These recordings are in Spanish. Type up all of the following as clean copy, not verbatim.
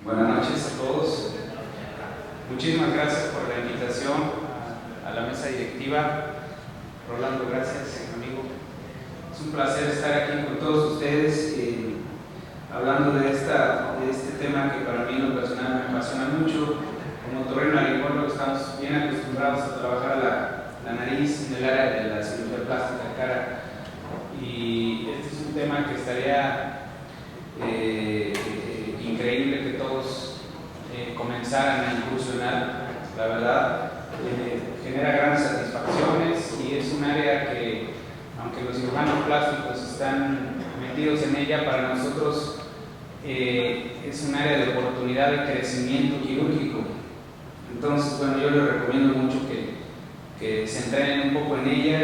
Buenas noches a todos. Muchísimas gracias por la invitación a la mesa directiva. Rolando, gracias, amigo. Es un placer estar aquí con todos ustedes hablando de este tema que para mí en lo personal me apasiona mucho. Como otorrinolaringólogo estamos bien acostumbrados a trabajar la nariz en el área de la cirugía plástica de cara, y este es un tema que estaría increíble que todos comenzaran a incursionar. La verdad, genera grandes satisfacciones y es un área que, aunque los cirujanos plásticos están metidos en ella, para nosotros es un área de oportunidad de crecimiento quirúrgico. Entonces, bueno, yo les recomiendo mucho que se entrenen un poco en ella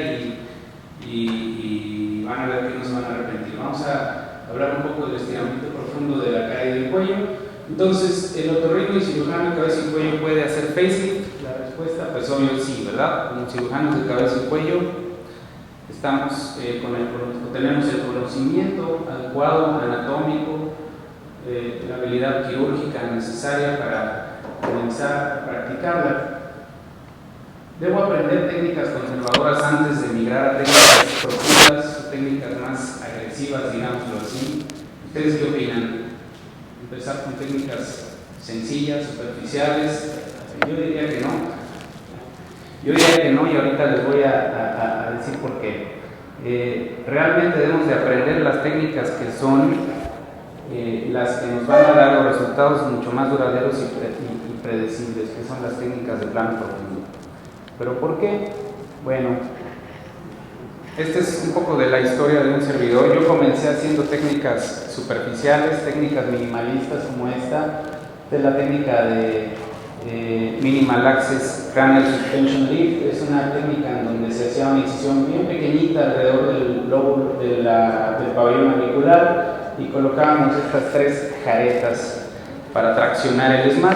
y van a ver que no se van a arrepentir. Vamos a hablar un poco del estiramiento profundo de la cara y del cuello. Entonces, ¿el otorrino y cirujano de cabeza y cuello puede hacer facelift? La respuesta, pues obvio sí, ¿verdad? Como cirujanos de cabeza y cuello estamos tenemos el conocimiento adecuado, anatómico, la habilidad quirúrgica necesaria para comenzar a practicarla. Debo aprender técnicas conservadoras antes de migrar a técnicas profundas o técnicas más agresivas, digámoslo así. ¿Ustedes qué opinan? ¿Empezar con técnicas sencillas, superficiales? Yo diría que no. Y ahorita les voy a decir por qué. Realmente debemos de aprender las técnicas que son las que nos van a dar los resultados mucho más duraderos y predecibles, que son las técnicas de plano profundo. ¿Pero por qué? Bueno, este es un poco de la historia de un servidor. Yo comencé haciendo técnicas superficiales, técnicas minimalistas como esta, de la técnica de Minimal Access Cranial Suspension Lift. Es una técnica en donde se hacía una incisión bien pequeñita alrededor del lóbulo del pabellón auricular y colocábamos estas tres jaretas para traccionar el ESMAD.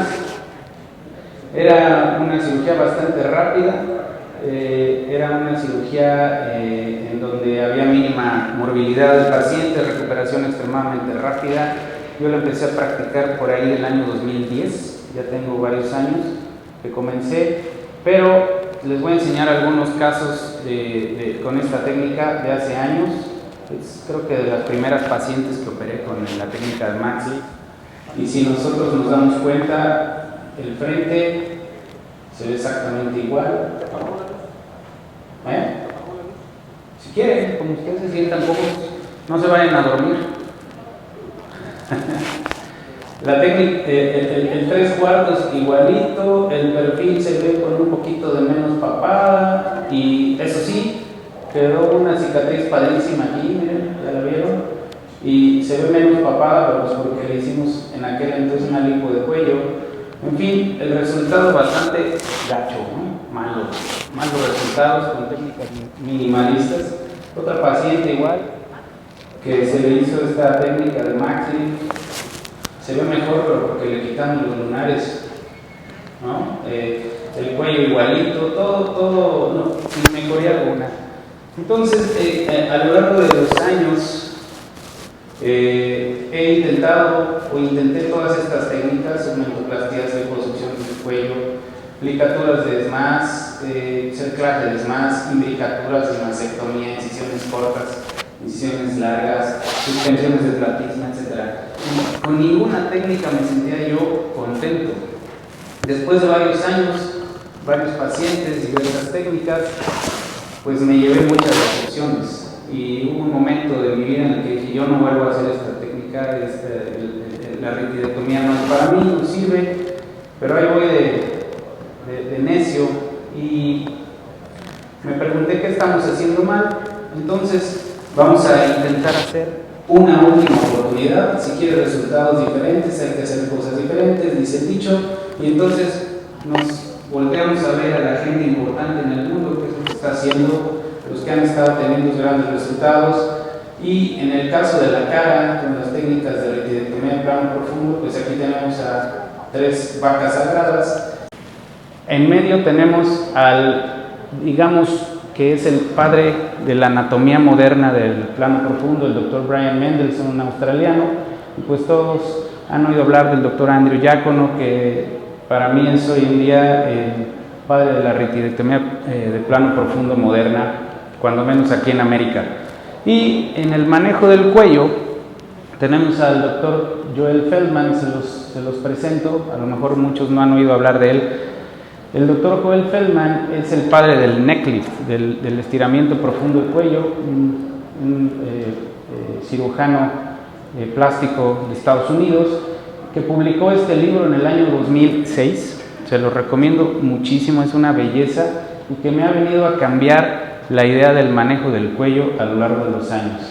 Era una cirugía bastante rápida, era una cirugía en donde había mínima morbilidad del paciente, recuperación extremadamente rápida. Yo la empecé a practicar por ahí del año 2010, ya tengo varios años que comencé, pero les voy a enseñar algunos casos con esta técnica de hace años. Es, creo que de las primeras pacientes que operé con la técnica de Maxley. Y si nosotros nos damos cuenta, el frente se ve exactamente igual. Si quieren, como ustedes se sientan cómodos, no se vayan a dormir. La técnica, el 3/4 igualito, el perfil se ve con un poquito de menos papada y eso sí, quedó una cicatriz padrísima aquí, miren, ya la vieron, y se ve menos papada, pero pues porque le hicimos en aquel entonces una lipo de cuello. En fin, el resultado bastante gacho, ¿no? Malos resultados con técnicas minimalistas. Otra paciente igual, que se le hizo esta técnica de Maxley, se ve mejor, pero porque le quitamos los lunares, ¿no? El cuello igualito, todo, no, sin mejoría alguna. Entonces, a lo largo de los años, he intentado o intenté todas estas técnicas: aumentoplastías, liposucción del cuello, aplicaturas de ESMAS, cerclaje de ESMAS, imbricaturas de mastectomía, incisiones cortas, incisiones largas, suspensiones de platisma, etc. Con ninguna técnica me sentía yo contento. Después de varios años, varios pacientes, diversas técnicas, pues me llevé muchas decepciones. Y hubo un momento de mi vida en el que dije: yo no vuelvo a hacer esta técnica, la ritidectomía no es para mí, no sirve. Pero ahí voy de necio y me pregunté qué estamos haciendo mal. Entonces vamos a intentar hacer una última oportunidad. Si quiere resultados diferentes, hay que hacer cosas diferentes, dice el dicho. Y entonces nos volteamos a ver a la gente importante en el mundo, que es lo que está haciendo, los que han estado teniendo grandes resultados. Y en el caso de la cara, con las técnicas de ritidectomía de plano profundo, pues aquí tenemos a tres vacas sagradas. En medio tenemos digamos que es el padre de la anatomía moderna del plano profundo, el doctor Brian Mendelsohn, un australiano. Y pues todos han oído hablar del doctor Andrew Diacono, que para mí es hoy en día el padre de la retidectomía de plano profundo moderna, cuando menos aquí en América. Y en el manejo del cuello tenemos al doctor Joel Feldman, se los presento, a lo mejor muchos no han oído hablar de él. El doctor Joel Feldman es el padre del neck lift, del estiramiento profundo del cuello, un cirujano plástico de Estados Unidos, que publicó este libro en el año 2006. Se lo recomiendo muchísimo, es una belleza y que me ha venido a cambiar la idea del manejo del cuello a lo largo de los años.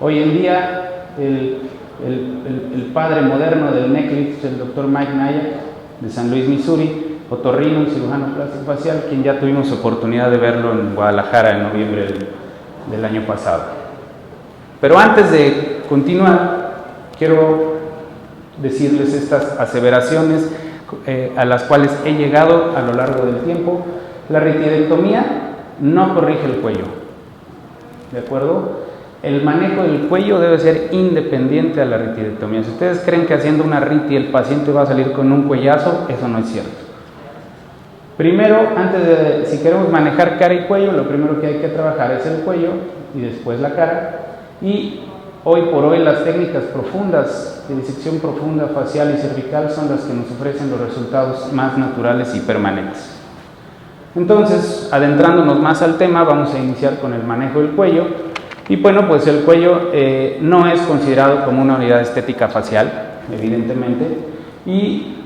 Hoy en día el padre moderno del neck lift es el doctor Mike Nayak de San Luis, Missouri, otorrino y cirujano plástico facial, quien ya tuvimos oportunidad de verlo en Guadalajara en noviembre del año pasado. Pero antes de continuar, quiero decirles estas aseveraciones a las cuales he llegado a lo largo del tiempo. La retidectomía no corrige el cuello, ¿de acuerdo? El manejo del cuello debe ser independiente a la retidectomía. Si ustedes creen que haciendo una riti el paciente va a salir con un cuellazo, eso no es cierto. Primero, si queremos manejar cara y cuello, lo primero que hay que trabajar es el cuello y después la cara. Y hoy por hoy las técnicas profundas de disección profunda facial y cervical son las que nos ofrecen los resultados más naturales y permanentes. Entonces, adentrándonos más al tema, vamos a iniciar con el manejo del cuello. Y bueno, pues el cuello no es considerado como una unidad estética facial, evidentemente,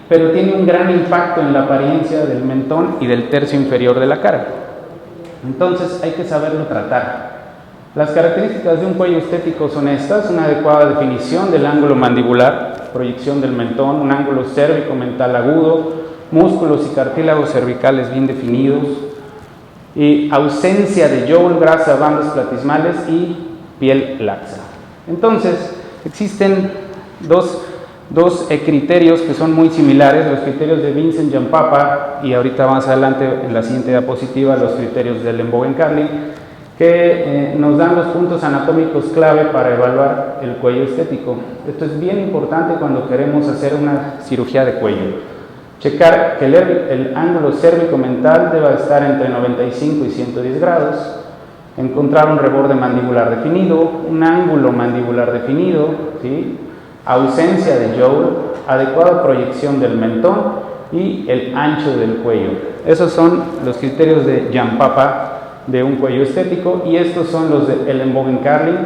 pero tiene un gran impacto en la apariencia del mentón y del tercio inferior de la cara. Entonces hay que saberlo tratar. Las características de un cuello estético son estas: una adecuada definición del ángulo mandibular, proyección del mentón, un ángulo cérvico-mental agudo, músculos y cartílagos cervicales bien definidos, y ausencia de jowl, grasa, bandas platismales y piel laxa. Entonces existen dos criterios que son muy similares, los criterios de Vincent Giampapa y ahorita más adelante en la siguiente diapositiva los criterios de Lembogen-Carlin, que nos dan los puntos anatómicos clave para evaluar el cuello estético. Esto es bien importante cuando queremos hacer una cirugía de cuello. Checar que el ángulo cérvico-mental deba estar entre 95 y 110 grados, encontrar un reborde mandibular definido, un ángulo mandibular definido, ¿sí?, ausencia de jowl, adecuada proyección del mentón y el ancho del cuello. Esos son los criterios de Giampapa de un cuello estético, y estos son los de Lembogen-Carlin.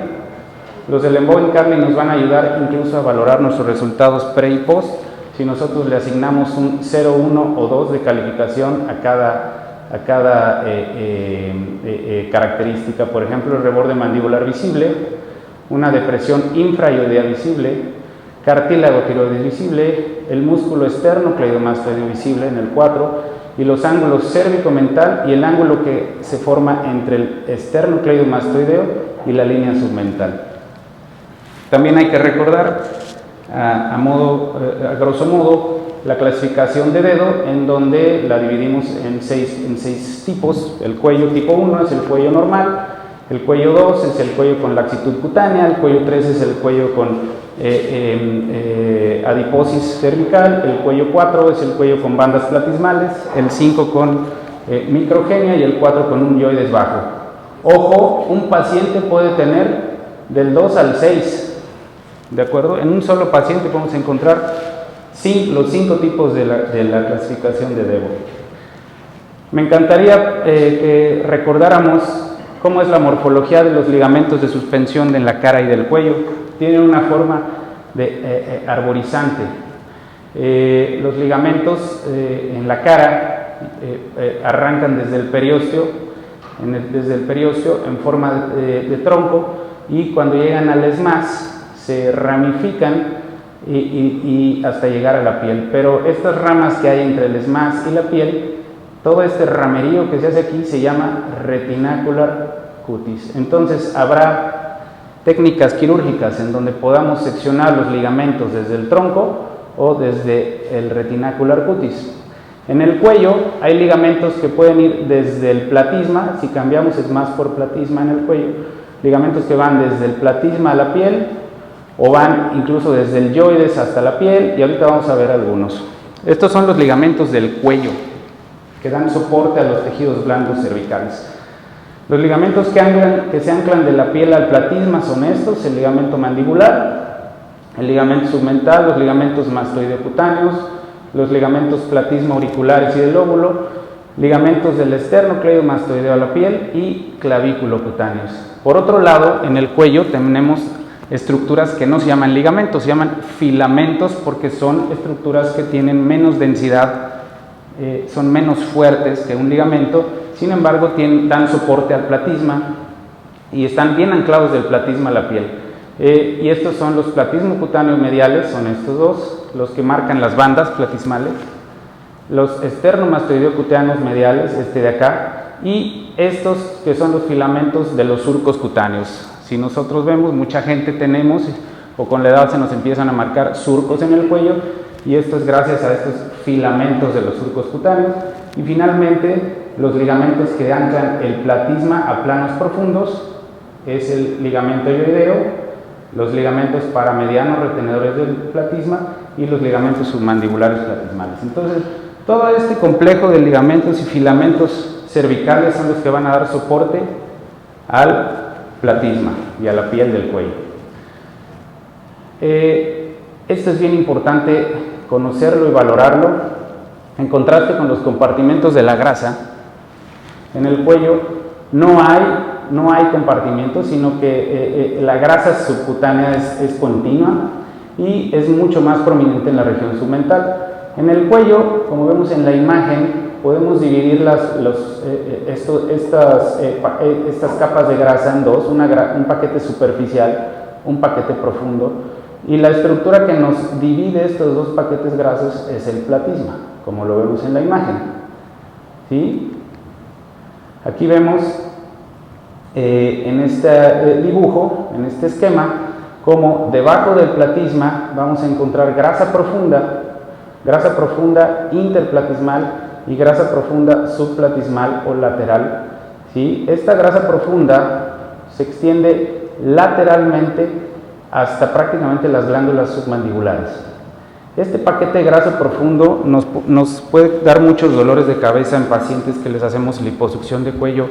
Los de Lembogen-Carlin nos van a ayudar incluso a valorar nuestros resultados pre y post si nosotros le asignamos un 0, 1 o 2 de calificación a cada característica. Por ejemplo, el reborde mandibular visible, una depresión infraioidea visible, cartílago tiroides visible, el músculo esternocleidomastoideo visible en el 4, y los ángulos cérvico-mental y el ángulo que se forma entre el esternocleidomastoideo y la línea submental. También hay que recordar, a grosso modo, la clasificación de dedo, en donde la dividimos en seis tipos. El cuello tipo 1 es el cuello normal, el cuello 2 es el cuello con laxitud cutánea, el cuello 3 es el cuello con adiposis cervical, el cuello 4 es el cuello con bandas platismales, el 5 con microgenia y el 4 con un yoides bajo. Ojo, un paciente puede tener del 2 al 6, ¿de acuerdo? En un solo paciente podemos encontrar los 5 tipos de la clasificación de Devo. Me encantaría que recordáramos cómo es la morfología de los ligamentos de suspensión en la cara y del cuello. Tienen una forma de arborizante. Los ligamentos en la cara arrancan desde el periósteo, en forma de tronco, y cuando llegan al esmás se ramifican y hasta llegar a la piel. Pero estas ramas que hay entre el esmás y la piel, todo este ramerío que se hace aquí se llama retinacular cutis. Entonces habrá técnicas quirúrgicas en donde podamos seccionar los ligamentos desde el tronco o desde el retinacular cutis. En el cuello hay ligamentos que pueden ir desde el platisma, si cambiamos esmás por platisma en el cuello, ligamentos que van desde el platisma a la piel, o van incluso desde el yoides hasta la piel, y ahorita vamos a ver algunos. Estos son los ligamentos del cuello, que dan soporte a los tejidos blandos cervicales. Los ligamentos que se anclan de la piel al platisma son estos: el ligamento mandibular, el ligamento submental, los ligamentos mastoideo-cutáneos, los ligamentos platismo auriculares y del lóbulo, ligamentos del esternocleidomastoideo a la piel y clavículo cutáneos. Por otro lado, en el cuello tenemos estructuras que no se llaman ligamentos, se llaman filamentos, porque son estructuras que tienen menos densidad, son menos fuertes que un ligamento, sin embargo dan soporte al platisma y están bien anclados del platisma a la piel. Y estos son los platismo cutáneos mediales, son estos dos, los que marcan las bandas platismales, los esternomastoideo-cutáneos mediales, este de acá, y estos que son los filamentos de los surcos cutáneos. Si nosotros vemos, mucha gente tenemos, o con la edad se nos empiezan a marcar surcos en el cuello, y esto es gracias a estos filamentos de los surcos cutáneos. Y finalmente, los ligamentos que anclan el platisma a planos profundos es el ligamento yoideo, los ligamentos paramedianos retenedores del platisma y los ligamentos submandibulares platismales. Entonces, todo este complejo de ligamentos y filamentos cervicales son los que van a dar soporte al platisma y a la piel del cuello. Esto es bien importante conocerlo y valorarlo, en contraste con los compartimentos de la grasa. En el cuello no hay compartimentos, sino que la grasa subcutánea es continua y es mucho más prominente en la región submental. En el cuello, como vemos en la imagen, podemos dividir estas capas de grasa en dos: un paquete superficial, un paquete profundo, y la estructura que nos divide estos dos paquetes grasos es el platisma, como lo vemos en la imagen. ¿Sí? Aquí vemos en este dibujo, en este esquema, como debajo del platisma vamos a encontrar grasa profunda interplatismal y grasa profunda subplatismal o lateral. ¿Sí? Esta grasa profunda se extiende lateralmente hasta prácticamente las glándulas submandibulares. Este paquete de grasa profundo nos puede dar muchos dolores de cabeza en pacientes que les hacemos liposucción de cuello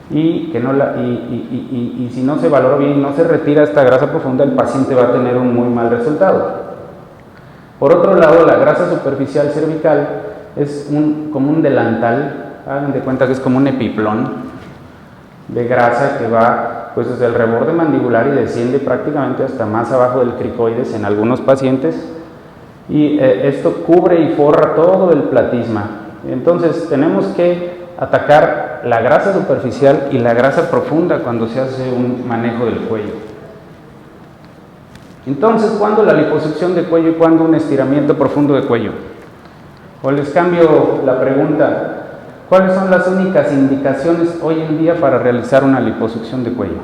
y si no se valora bien y no se retira esta grasa profunda, el paciente va a tener un muy mal resultado. Por otro lado, la grasa superficial cervical es como un delantal, hagan de cuenta que es como un epiplón de grasa que va pues desde el reborde mandibular y desciende prácticamente hasta más abajo del cricoides en algunos pacientes, y esto cubre y forra todo el platisma. Entonces tenemos que atacar la grasa superficial y la grasa profunda cuando se hace un manejo del cuello. Entonces, ¿cuándo la liposucción de cuello y cuándo un estiramiento profundo de cuello? O les cambio la pregunta: ¿cuáles son las únicas indicaciones hoy en día para realizar una liposucción de cuello?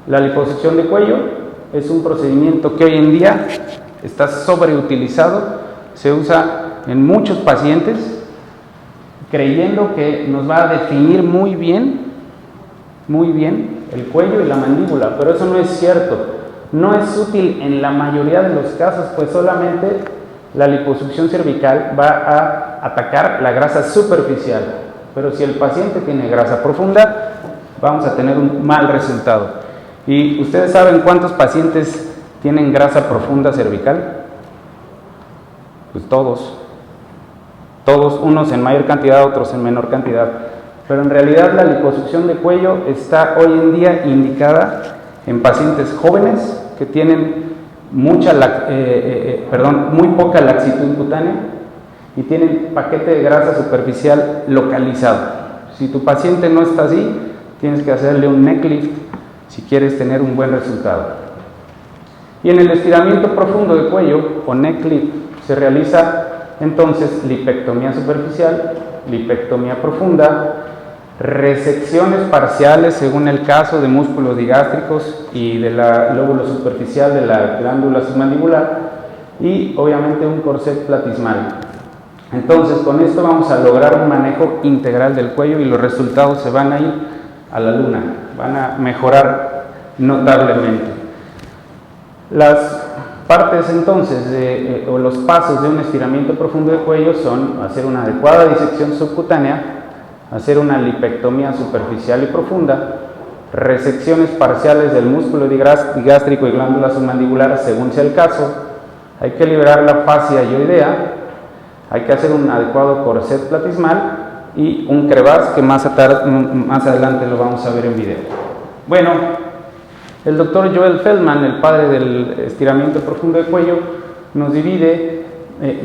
La liposucción de cuello es un procedimiento que hoy en día está sobreutilizado, se usa en muchos pacientes, creyendo que nos va a definir muy bien el cuello y la mandíbula, pero eso no es cierto. No es útil en la mayoría de los casos, pues solamente la liposucción cervical va a atacar la grasa superficial, pero si el paciente tiene grasa profunda, vamos a tener un mal resultado. ¿Y ustedes saben cuántos pacientes tienen grasa profunda cervical? Pues todos, unos en mayor cantidad, otros en menor cantidad. Pero en realidad la liposucción de cuello está hoy en día indicada en pacientes jóvenes que tienen muy poca laxitud cutánea y tienen paquete de grasa superficial localizado. Si tu paciente no está así, tienes que hacerle un neck lift si quieres tener un buen resultado. Y en el estiramiento profundo de cuello o neck lift se realiza entonces lipectomía superficial, lipectomía profunda, resecciones parciales según el caso de músculos digástricos y del lóbulo superficial de la glándula submandibular, y obviamente un corset platismal. Entonces, con esto vamos a lograr un manejo integral del cuello y los resultados se van a ir a la luna, van a mejorar notablemente. Las partes entonces o los pasos de un estiramiento profundo de cuello son hacer una adecuada disección subcutánea, hacer una lipectomía superficial y profunda, resecciones parciales del músculo digástrico y glándula submandibular según sea el caso, hay que liberar la fascia ioidea, hay que hacer un adecuado corset platismal y un crevasse que más adelante lo vamos a ver en video. Bueno, el doctor Joel Feldman, el padre del estiramiento profundo de cuello, nos divide,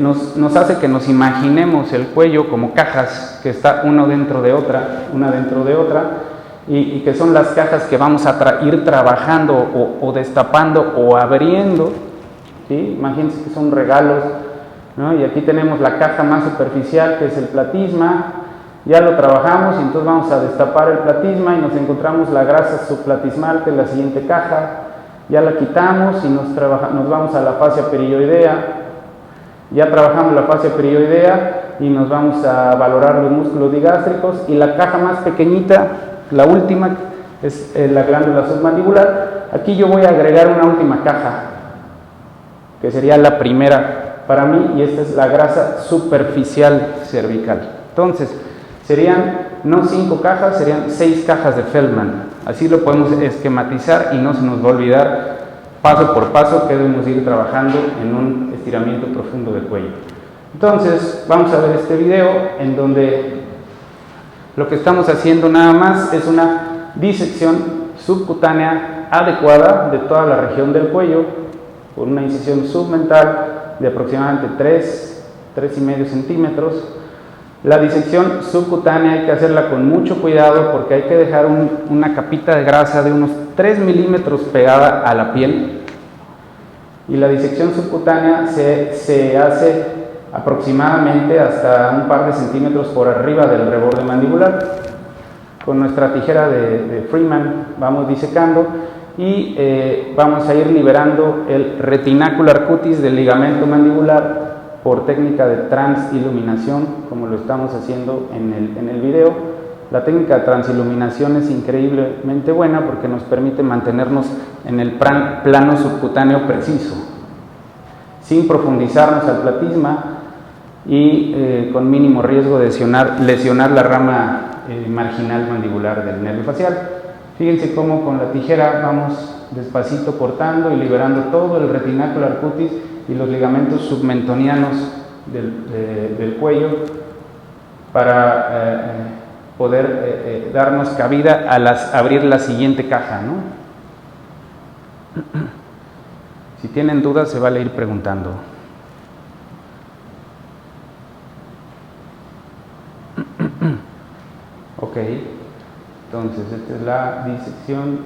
nos hace que nos imaginemos el cuello como cajas que está una dentro de otra, y que son las cajas que vamos a ir trabajando o destapando o abriendo, ¿sí? Imagínense que son regalos, ¿no? Y aquí tenemos la caja más superficial, que es el platisma. Ya lo trabajamos y entonces vamos a destapar el platisma y nos encontramos la grasa subplatismal, que es la siguiente caja. Ya la quitamos y nos vamos a la fascia periioidea. Ya trabajamos la fascia periioidea y nos vamos a valorar los músculos digástricos. Y la caja más pequeñita, la última, es la glándula submandibular. Aquí yo voy a agregar una última caja, que sería la primera para mí, y esta es la grasa superficial cervical. Entonces, serían no 5 cajas, serían 6 cajas de Feldman. Así lo podemos esquematizar y no se nos va a olvidar paso por paso que debemos ir trabajando en un estiramiento profundo del cuello. Entonces, vamos a ver este video en donde lo que estamos haciendo nada más es una disección subcutánea adecuada de toda la región del cuello por una incisión submental de aproximadamente 3,5 centímetros. La disección subcutánea hay que hacerla con mucho cuidado porque hay que dejar una capita de grasa de unos 3 milímetros pegada a la piel, y la disección subcutánea se hace aproximadamente hasta un par de centímetros por arriba del reborde mandibular. Con nuestra tijera de Freeman vamos disecando y vamos a ir liberando el retinacular cutis del ligamento mandibular por técnica de transiluminación, como lo estamos haciendo en el video. La técnica de transiluminación es increíblemente buena porque nos permite mantenernos en el plano subcutáneo preciso, sin profundizarnos al platisma y con mínimo riesgo de lesionar la rama marginal mandibular del nervio facial. Fíjense cómo con la tijera vamos despacito cortando y liberando todo el retinacular cutis y los ligamentos submentonianos del cuello para poder darnos cabida a abrir la siguiente caja, ¿no? Si tienen dudas se vale ir preguntando. Ok, entonces esta es la disección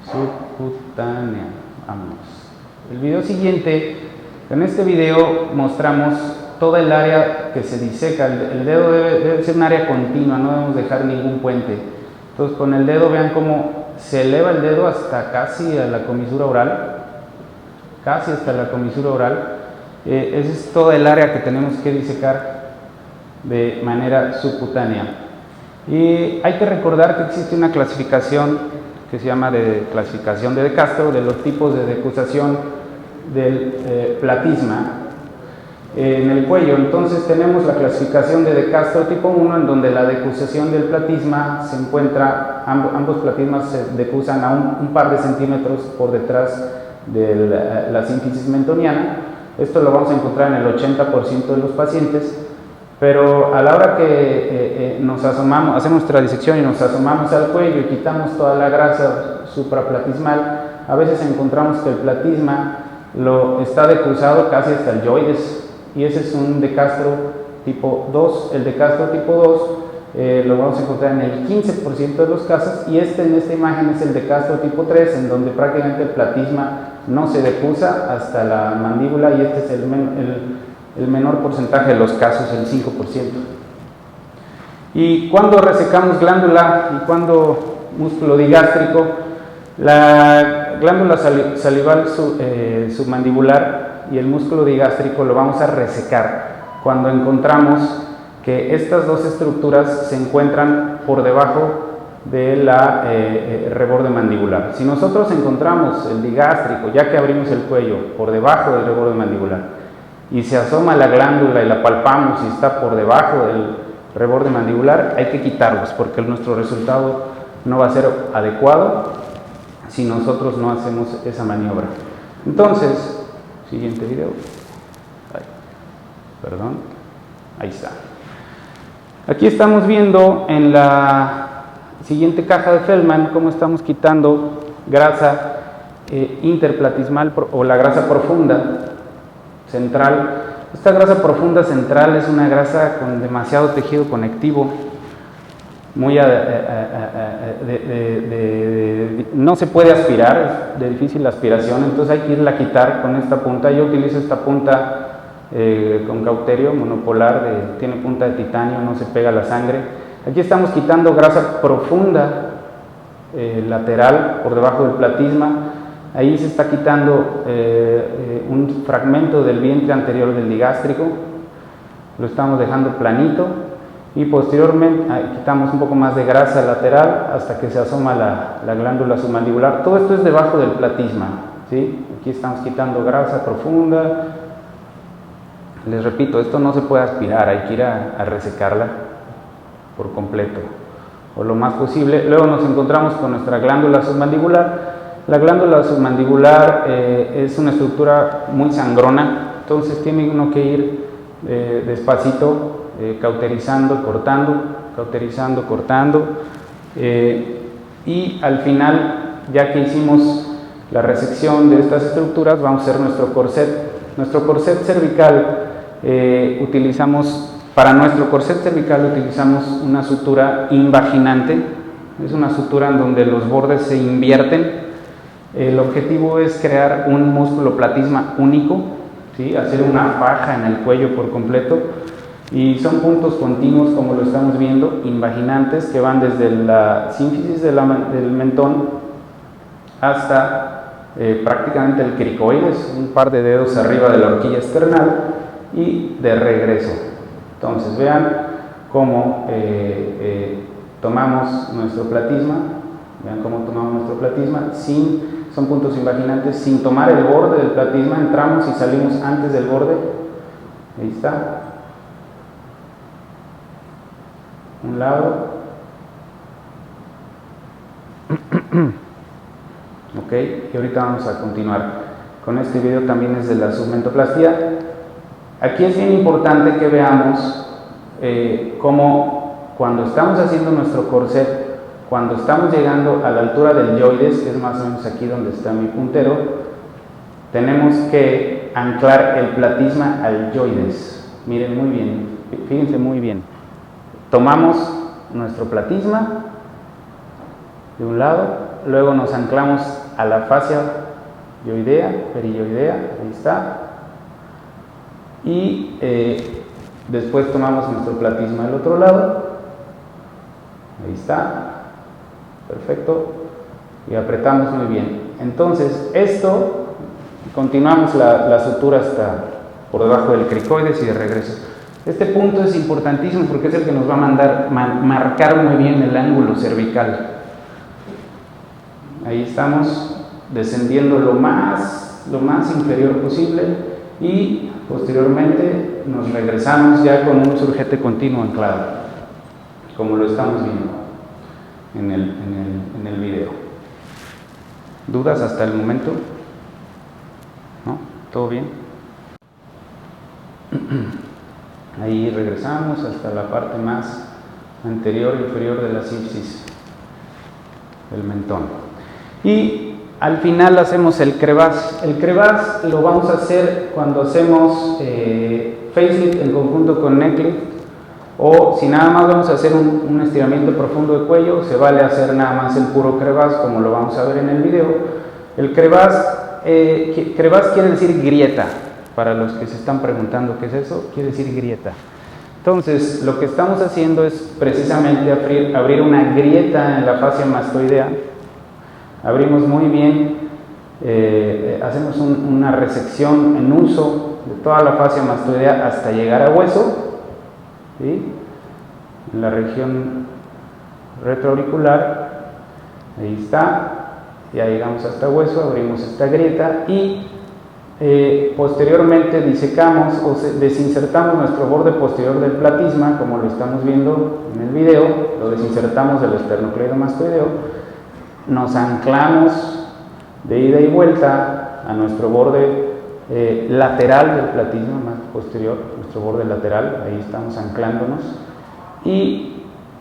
subcutánea. Vamos. El video siguiente, en este video mostramos toda el área que se diseca. El dedo debe ser un área continua, no debemos dejar ningún puente. Entonces con el dedo vean cómo se eleva el dedo hasta casi a la comisura oral, esa es toda el área que tenemos que disecar de manera subcutánea. Y hay que recordar que existe una clasificación que se llama de clasificación de Castro de los tipos de decusación del platisma en el cuello. Entonces tenemos la clasificación de Castro tipo 1, en donde la decusación del platisma se encuentra, ambos platismas se decusan a un par de centímetros por detrás de la sínfisis mentoniana. Esto lo vamos a encontrar en el 80% de los pacientes, pero a la hora que nos asomamos, hacemos nuestra disección y nos asomamos al cuello y quitamos toda la grasa supraplatismal, a veces encontramos que el platisma está decusado casi hasta el yoides, y ese es un de Castro tipo 2. El de Castro tipo 2 lo vamos a encontrar en el 15% de los casos, y en esta imagen es el de Castro tipo 3, en donde prácticamente el platisma no se decusa hasta la mandíbula, y este es el menor porcentaje de los casos, el 5%. ¿Y cuándo resecamos glándula y cuándo músculo digástrico? La glándula salival submandibular y el músculo digástrico lo vamos a resecar cuando encontramos que estas dos estructuras se encuentran por debajo de la reborde mandibular. mandibular. Si nosotros encontramos el digástrico, ya que abrimos el cuello por debajo del reborde mandibular, y se asoma la glándula y la palpamos y está por debajo del reborde mandibular, hay que quitarlos porque nuestro resultado no va a ser adecuado si nosotros no hacemos esa maniobra. Entonces, siguiente video. Perdón, ahí está. Aquí estamos viendo en la siguiente caja de Feldman cómo estamos quitando grasa interplatismal o la grasa profunda central. Esta grasa profunda central es una grasa con demasiado tejido conectivo, muy no se puede aspirar, es de difícil aspiración, entonces hay que irla a quitar con esta punta. Yo utilizo esta punta con cauterio monopolar, tiene punta de titanio, no se pega la sangre. Aquí estamos quitando grasa profunda lateral por debajo del platisma. Ahí se está quitando un fragmento del vientre anterior del digástrico, lo estamos dejando planito y posteriormente quitamos un poco más de grasa lateral hasta que se asoma la glándula submandibular. Todo esto es debajo del platisma, ¿sí? Aquí estamos quitando grasa profunda. Les repito, esto no se puede aspirar, hay que ir a resecarla por completo o lo más posible. Luego nos encontramos con nuestra glándula submandibular. La glándula submandibular es una estructura muy sangrona, entonces tiene uno que ir despacito, cauterizando, cortando, y al final, ya que hicimos la resección de estas estructuras, vamos a hacer nuestro corset. Nuestro corset cervical para nuestro corset cervical utilizamos una sutura invaginante. Es una sutura en donde los bordes se invierten. El objetivo es crear un músculo platisma único, ¿sí? Hacer una faja en el cuello por completo, y son puntos continuos, como lo estamos viendo, invaginantes, que van desde la sínfisis del mentón hasta prácticamente el cricoides, un par de dedos arriba de la horquilla esternal, y de regreso. Entonces vean cómo tomamos nuestro platisma, son puntos invaginantes, sin tomar el borde del platisma, entramos y salimos antes del borde. Ahí está. Un lado. Ok, y ahorita vamos a continuar con este video, también es de la submentoplastia. Aquí es bien importante que veamos cómo cuando estamos haciendo nuestro corset, cuando estamos llegando a la altura del yoides, que es más o menos aquí donde está mi puntero, tenemos que anclar el platisma al yoides. Miren muy bien, fíjense muy bien. Tomamos nuestro platisma de un lado, luego nos anclamos a la fascia yoidea, perilloidea, ahí está, y después tomamos nuestro platisma del otro lado, ahí está, perfecto, y apretamos muy bien. Entonces continuamos la sutura hasta por debajo del cricoides y de regreso. Este punto es importantísimo porque es el que nos va a marcar muy bien el ángulo cervical. Ahí estamos descendiendo lo más inferior posible y posteriormente nos regresamos ya con un surjete continuo anclado, como lo estamos viendo en el video. ¿Dudas hasta el momento? ¿No? ¿Todo bien? Ahí regresamos hasta la parte más anterior e inferior de la sínfisis del mentón. Y al final hacemos el crevasse. El crevasse lo vamos a hacer cuando hacemos facelift en conjunto con necklift, o si nada más vamos a hacer un estiramiento profundo de cuello, se vale hacer nada más el puro crevasse, como lo vamos a ver en el video. El crevasse quiere decir grieta. Para los que se están preguntando qué es eso, quiere decir grieta. Entonces, lo que estamos haciendo es precisamente abrir una grieta en la fascia mastoidea. Abrimos muy bien, hacemos una resección en uso de toda la fascia mastoidea hasta llegar a hueso, ¿sí? En la región retroauricular, ahí está. ya llegamos hasta hueso, abrimos esta grieta y posteriormente disecamos o desinsertamos nuestro borde posterior del platisma, como lo estamos viendo en el video, lo desinsertamos del esternocleidomastoideo, nos anclamos de ida y vuelta a nuestro borde lateral del platisma, más posterior, nuestro borde lateral, ahí estamos anclándonos, y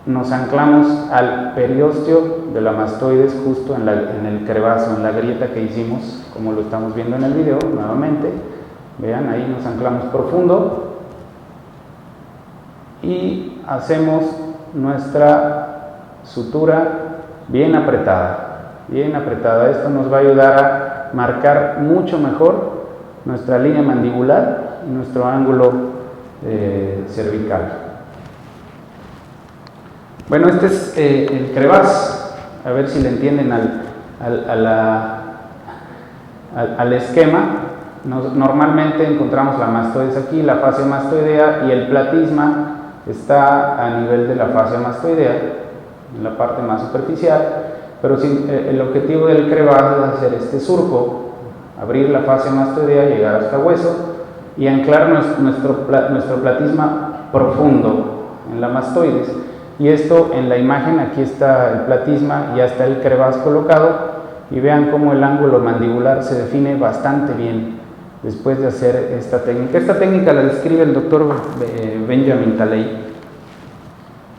nos anclamos al periósteo de la mastoides justo en el crevazo, en la grieta que hicimos, como lo estamos viendo en el video nuevamente. Vean, ahí nos anclamos profundo y hacemos nuestra sutura bien apretada, bien apretada. Esto nos va a ayudar a marcar mucho mejor nuestra línea mandibular y nuestro ángulo cervical. Bueno, este es el crevaz, a ver si le entienden al esquema. Normalmente encontramos la mastoides aquí, la fascia mastoidea, y el platisma está a nivel de la fascia mastoidea, en la parte más superficial, pero el objetivo del crevaz es hacer este surco, abrir la fascia mastoidea, llegar hasta hueso y anclar nuestro platisma profundo en la mastoides. Y esto en la imagen, aquí está el platisma, ya está el crevaz colocado, y vean cómo el ángulo mandibular se define bastante bien después de hacer esta técnica. Esta técnica la describe el doctor Benjamin Taley.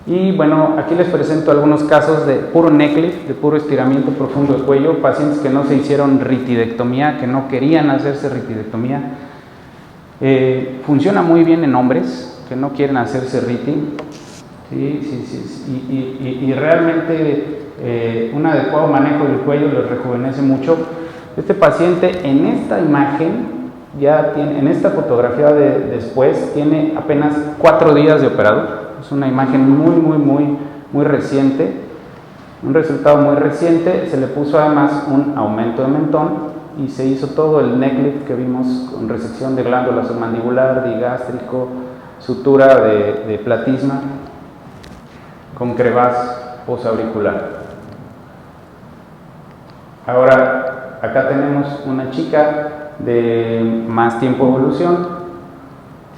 Y bueno, aquí les presento algunos casos de puro neck lift, de puro estiramiento profundo de cuello, pacientes que no se hicieron ritidectomía, que no querían hacerse ritidectomía. Funciona muy bien en hombres que no quieren hacerse riti. Sí. Y realmente un adecuado manejo del cuello les rejuvenece mucho. Este paciente en esta imagen, ya tiene, en esta fotografía de después, tiene apenas 4 días de operado. Es una imagen muy reciente, un resultado muy reciente. Se le puso además un aumento de mentón y se hizo todo el neck lift que vimos con resección de glándula submandibular, digástrico, sutura de platisma, con crevaz posauricular. Ahora, acá tenemos una chica de más tiempo de evolución.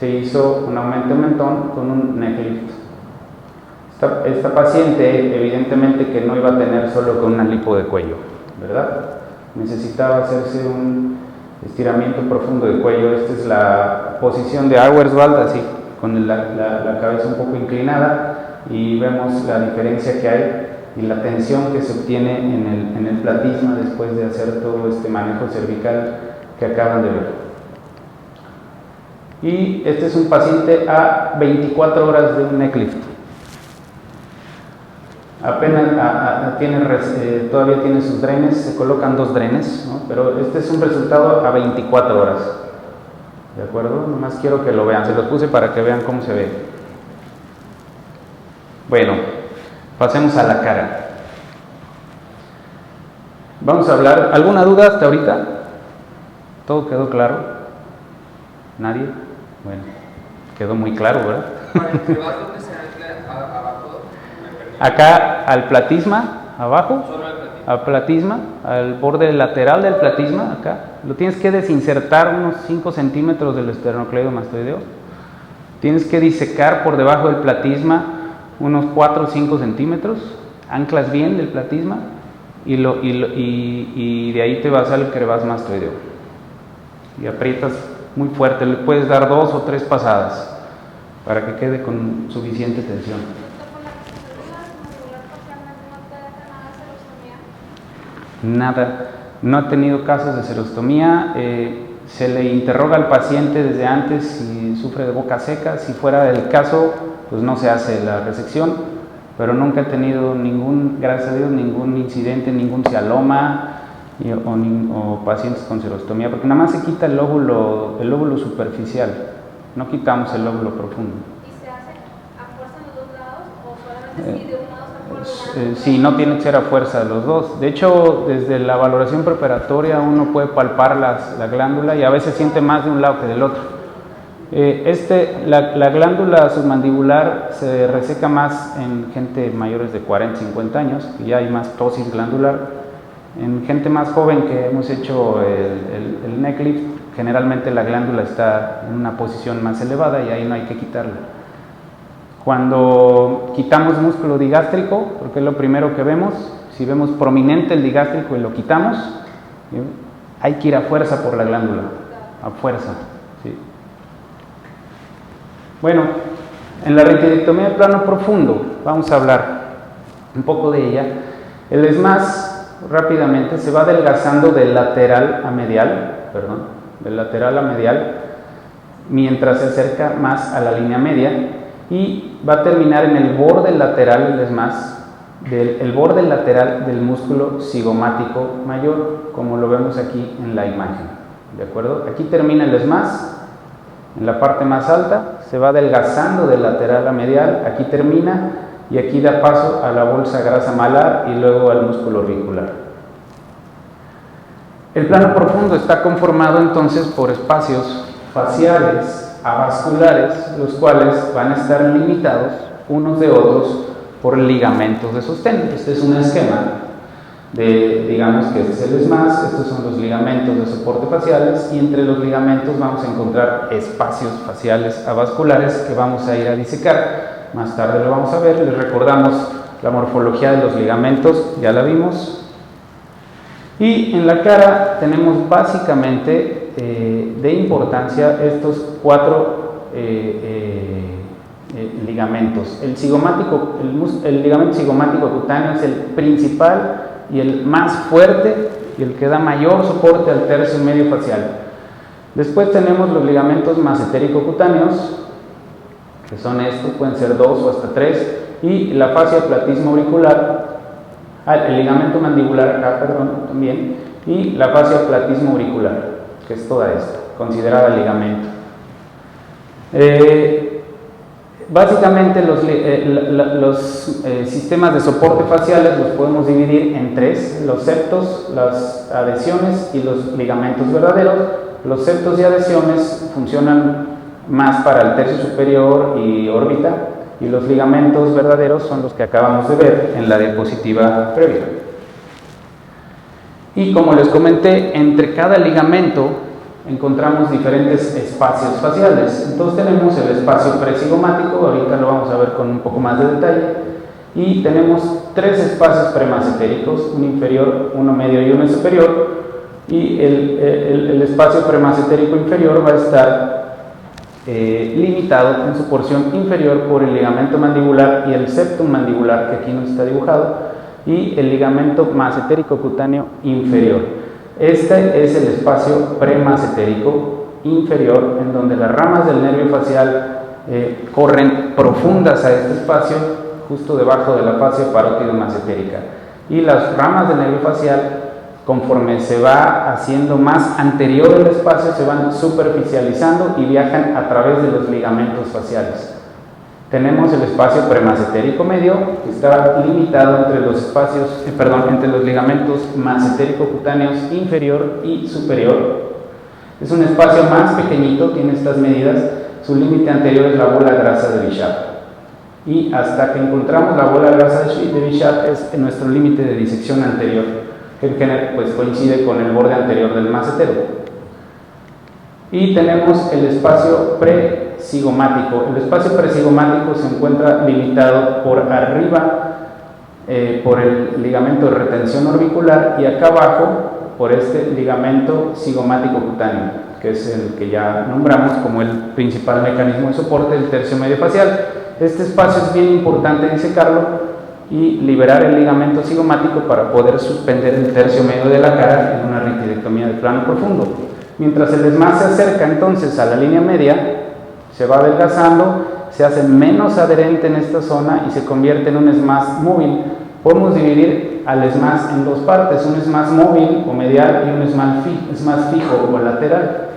Se hizo un aumento de mentón con un neck lift. Esta paciente, evidentemente que no iba a tener solo con una lipo de cuello, ¿verdad? Necesitaba hacerse un estiramiento profundo de cuello. Esta es la posición de Auerswald, así, con la cabeza un poco inclinada. Y vemos la diferencia que hay y la tensión que se obtiene en el platisma después de hacer todo este manejo cervical que acaban de ver. Y este es un paciente a 24 horas de un neck lift. Apenas todavía tiene sus drenes, se colocan 2 drenes, ¿no? Pero este es un resultado a 24 horas. ¿De acuerdo? Nomás quiero que lo vean, se los puse para que vean cómo se ve. Bueno, pasemos a la cara. Vamos a hablar, ¿alguna duda hasta ahorita? ¿Todo quedó claro? ¿Nadie? Bueno, quedó muy claro, ¿verdad? ¿Para el crevaz dónde se ancla abajo? Acá al platisma, abajo, Solo al platisma. al platisma, al borde lateral del platisma, acá. Lo tienes que desinsertar unos 5 centímetros del esternocleidomastoideo. Tienes que disecar por debajo del platisma unos 4 o 5 centímetros, anclas bien del platisma y de ahí te vas al crevaz mastoideo y aprietas muy fuerte. Le puedes dar 2 o 3 pasadas para que quede con suficiente tensión. Nada, no ha tenido casos de serostomía. Se le interroga al paciente desde antes si sufre de boca seca. Si fuera del caso, pues no se hace la resección, pero nunca he tenido gracias a Dios, ningún incidente, ningún cialoma o pacientes con serostomía, porque nada más se quita el lóbulo superficial, no quitamos el lóbulo profundo. ¿Y se hace a fuerza en los 2 lados o solamente si de un lado se acuerda? Sí, no tiene que ser a fuerza de los dos. De hecho, desde la valoración preparatoria uno puede palpar la glándula y a veces siente más de un lado que del otro. La glándula submandibular se reseca más en gente mayores de 40, 50 años, y ya hay más ptosis glandular. En gente más joven que hemos hecho el neck lift, generalmente la glándula está en una posición más elevada y ahí no hay que quitarla. Cuando quitamos músculo digástrico, porque es lo primero que vemos, si vemos prominente el digástrico y lo quitamos, ¿sí?, hay que ir a fuerza por la glándula, a fuerza. ¿Sí? Bueno, en la retidectomía de plano profundo, vamos a hablar un poco de ella. El SMAS rápidamente se va adelgazando del lateral a medial, mientras se acerca más a la línea media y va a terminar en el borde lateral, el SMAS, el borde lateral del músculo cigomático mayor, como lo vemos aquí en la imagen. ¿De acuerdo? Aquí termina el SMAS, en la parte más alta, se va adelgazando del lateral a medial, aquí termina y aquí da paso a la bolsa grasa malar y luego al músculo auricular. El plano profundo está conformado entonces por espacios faciales, avasculares, los cuales van a estar limitados unos de otros por ligamentos de sostén. Este es un esquema digamos que este es el SMAS, estos son los ligamentos de soporte faciales y entre los ligamentos vamos a encontrar espacios faciales avasculares que vamos a ir a disecar. Más tarde lo vamos a ver. Les recordamos la morfología de los ligamentos, ya la vimos. Y en la cara tenemos básicamente de importancia estos 4 ligamentos. El ligamento cigomático cutáneo es el principal y el más fuerte y el que da mayor soporte al tercio medio facial. Después tenemos los ligamentos masentérico-cutáneos, que son estos, pueden ser 2 o hasta 3, y la fascia platismo auricular, el ligamento mandibular acá, también, y la fascia platismo auricular, que es toda esta, considerada ligamento. Básicamente los sistemas de soporte faciales los podemos dividir en 3, los septos, las adhesiones y los ligamentos verdaderos. Los septos y adhesiones funcionan más para el tercio superior y órbita, y los ligamentos verdaderos son los que acabamos de ver en la diapositiva previa. Y como les comenté, entre cada ligamento encontramos diferentes espacios faciales. Entonces tenemos el espacio presigomático, ahorita lo vamos a ver con un poco más de detalle, y tenemos 3 espacios premasentéricos, uno inferior, uno medio y uno superior, y el espacio premasentérico inferior va a estar limitado en su porción inferior por el ligamento mandibular y el septum mandibular, que aquí no está dibujado, y el ligamento masentérico cutáneo inferior. Este es el espacio premasentérico inferior, en donde las ramas del nervio facial corren profundas a este espacio, justo debajo de la fascia parótido masentérica. Y las ramas del nervio facial, conforme se va haciendo más anterior el espacio, se van superficializando y viajan a través de los ligamentos faciales. Tenemos el espacio premasentérico medio, que está limitado entre los espacios, entre los ligamentos masentérico-cutáneos inferior y superior. Es un espacio más pequeñito, tiene estas medidas. Su límite anterior es la bola grasa de Bichat. Y hasta que encontramos la bola grasa de Bichat es nuestro límite de disección anterior, que en general pues coincide con el borde anterior del masentero. Y tenemos el espacio presigomático. El espacio presigomático se encuentra limitado por arriba por el ligamento de retención orbicular y acá abajo por este ligamento cigomático cutáneo, que es el que ya nombramos como el principal mecanismo de soporte del tercio medio facial. Este espacio es bien importante disecarlo y liberar el ligamento cigomático para poder suspender el tercio medio de la cara en una retidectomía de plano profundo. Mientras el SMAS se acerca entonces a la línea media, se va adelgazando, se hace menos adherente en esta zona y se convierte en un SMAS móvil. Podemos dividir al SMAS en 2 partes, un SMAS móvil o medial y un SMAS fijo o lateral.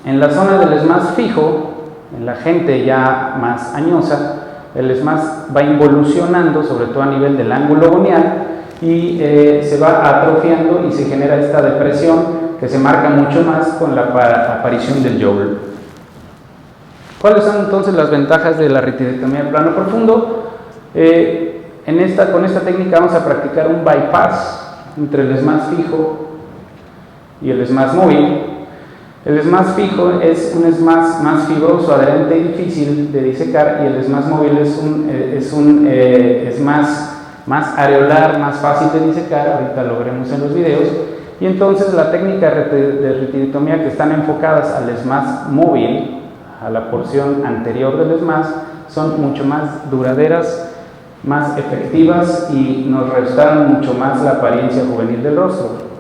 En la zona del SMAS fijo, en la gente ya más añosa, el SMAS va involucionando, sobre todo a nivel del ángulo gonial, y se va atrofiando y se genera esta depresión que se marca mucho más con la aparición del joule. ¿Cuáles son entonces las ventajas de la retidectomía de plano profundo? con esta técnica vamos a practicar un bypass entre el SMAS fijo y el SMAS móvil. El SMAS fijo es un SMAS más fibroso, adherente y difícil de disecar, y el SMAS móvil es un SMAS más areolar, más fácil de disecar. Ahorita lo veremos en los videos. Y entonces la técnica de ritidectomía que están enfocadas al SMAS móvil, a la porción anterior del SMAS, son mucho más duraderas, más efectivas y nos restauran mucho más la apariencia juvenil del rostro.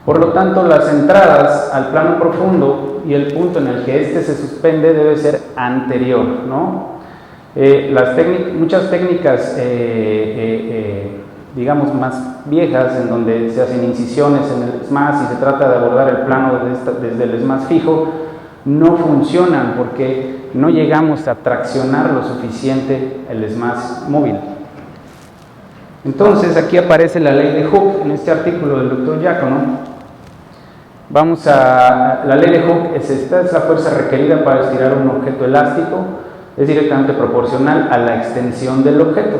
Por lo tanto, las entradas al plano profundo y el punto en el que éste se suspende debe ser anterior, ¿no? Muchas técnicas, digamos, más viejas, en donde se hacen incisiones en el SMAS y se trata de abordar el plano desde el SMAS fijo, no funcionan porque no llegamos a traccionar lo suficiente el SMAS móvil. Entonces, aquí aparece la ley de Hooke en este artículo del Dr. Giacono. La ley de Hooke es esta: es la fuerza requerida para estirar un objeto elástico, es directamente proporcional a la extensión del objeto.